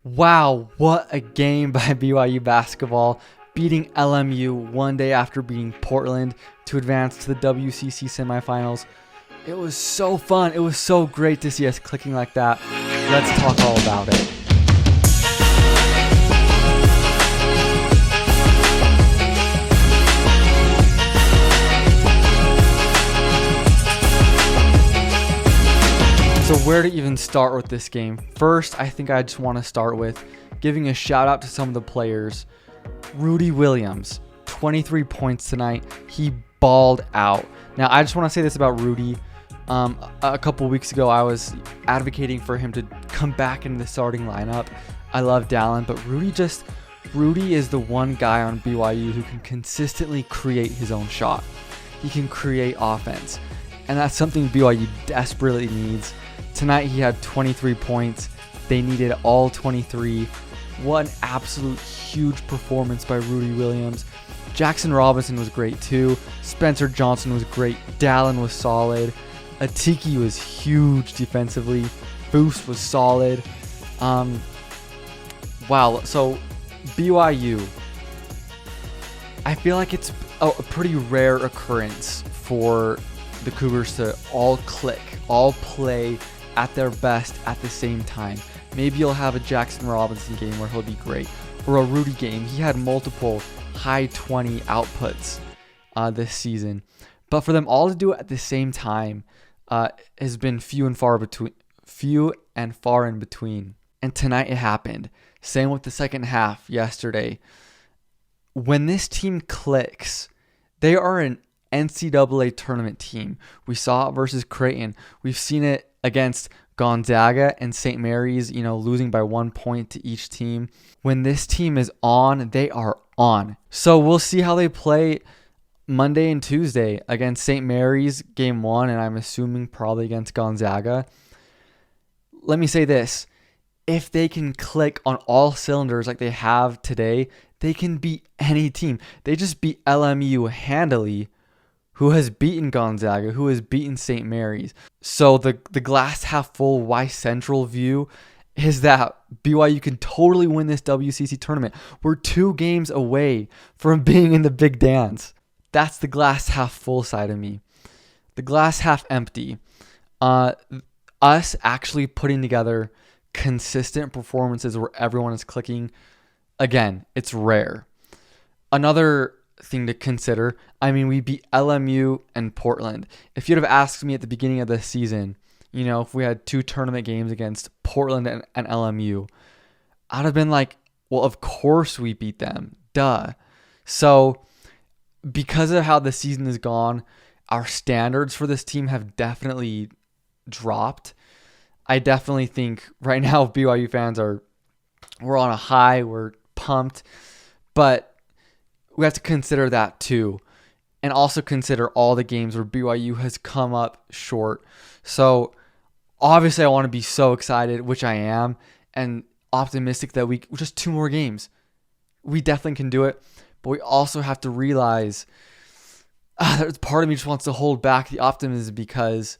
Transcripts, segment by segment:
Wow, what a game by BYU basketball, beating LMU one day after beating Portland to advance to the WCC semifinals. It was so fun. It was so great to see us clicking like that. Let's talk all about it. So where to even start with this game? First, I think I just want to start with giving a shout out to some of the players. Rudy Williams, 23 points tonight. He balled out. Now, I just want to say this about Rudy. A couple weeks ago, I was advocating for him to come back into the starting lineup. I love Dallin, but Rudy is the one guy on BYU who can consistently create his own shot. He can create offense, and that's something BYU desperately needs. Tonight he had 23 points. They needed all 23. What an absolute huge performance by Rudy Williams. Jackson Robinson was great too. Spencer Johnson was great. Dallin was solid. Atiki was huge defensively. Boost was solid. Wow, so BYU, I feel like it's a pretty rare occurrence for the Cougars to all click, all play at their best at the same time. Maybe you'll have a Jackson Robinson game where he'll be great, or a Rudy game. He had multiple high 20 outputs this season, but for them all to do it at the same time has been few and far in between. And tonight it happened. Same with the second half yesterday. When this team clicks, they are an NCAA tournament team. We saw it versus Creighton. We've seen it against Gonzaga and St. Mary's, losing by 1 point to each team. When this team is on, they are on. So we'll see how they play Monday and Tuesday against St. Mary's game 1, and I'm assuming probably against Gonzaga. Let me say this. If they can click on all cylinders like they have today, they can beat any team. They just beat LMU handily, who has beaten Gonzaga, who has beaten St. Mary's. So the glass half full Y Central view is that BYU can totally win this WCC tournament. We're 2 games away from being in the big dance. That's the glass half full side of me. The glass half empty. Us actually putting together consistent performances where everyone is clicking, again, it's rare. Another thing to consider, we beat LMU and Portland. If you'd have asked me at the beginning of the season, if we had 2 tournament games against Portland and LMU, I'd have been like, well, of course we beat them. Duh. So because of how the season has gone, our standards for this team have definitely dropped. I definitely think right now BYU fans we're on a high, we're pumped, but we have to consider that too, and also consider all the games where BYU has come up short. So obviously I want to be so excited, which I am, and optimistic that we just 2 more games. We definitely can do it, but we also have to realize part of me just wants to hold back the optimism because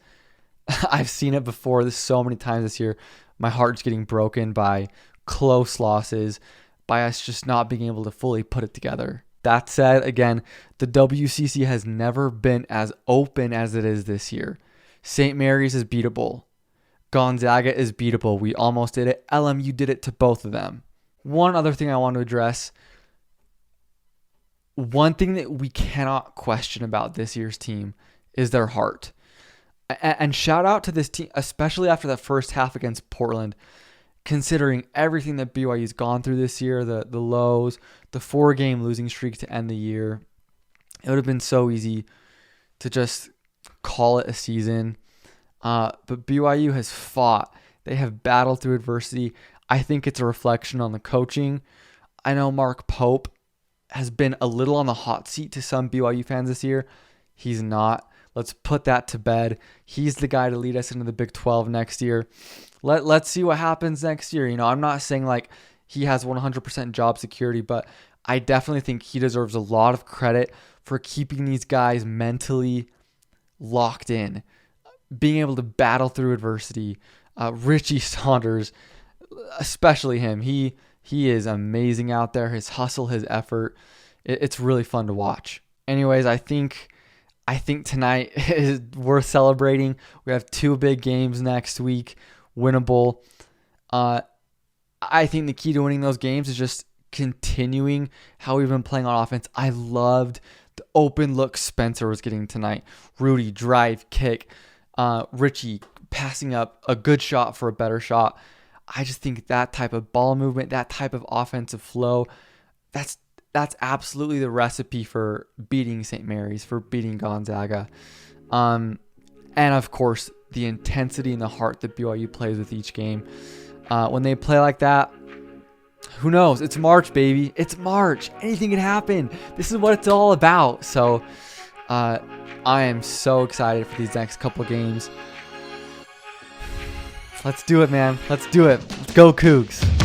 I've seen it before. This so many times this year. My heart's getting broken by close losses, by us just not being able to fully put it together. That said, again, the WCC has never been as open as it is this year. St. Mary's is beatable. Gonzaga is beatable. We almost did it. LMU did it to both of them. One other thing I want to address. One thing that we cannot question about this year's team is their heart. And shout out to this team, especially after that first half against Portland, considering everything that BYU's gone through this year, the lows, the 4-game losing streak to end the year. It would have been so easy to just call it a season. But BYU has fought. They have battled through adversity. I think it's a reflection on the coaching. I know Mark Pope has been a little on the hot seat to some BYU fans this year. He's not. Let's put that to bed. He's the guy to lead us into the Big 12 next year. Let's see what happens next year. I'm not saying like he has 100% job security, but I definitely think he deserves a lot of credit for keeping these guys mentally locked in, being able to battle through adversity. Richie Saunders, especially him. He is amazing out there. His hustle, his effort. It's really fun to watch. Anyways, I think tonight is worth celebrating. We have 2 big games next week, winnable. I think the key to winning those games is just continuing how we've been playing on offense. I loved the open look Spencer was getting tonight. Rudy, drive, kick. Richie passing up a good shot for a better shot. I just think that type of ball movement, that type of offensive flow, that's absolutely the recipe for beating St. Mary's, for beating Gonzaga. And of course, the intensity and the heart that BYU plays with each game. When they play like that, who knows? It's March, baby. It's March. Anything can happen. This is what it's all about. So I am so excited for these next couple games. Let's do it, man. Let's do it. Let's go, Cougs.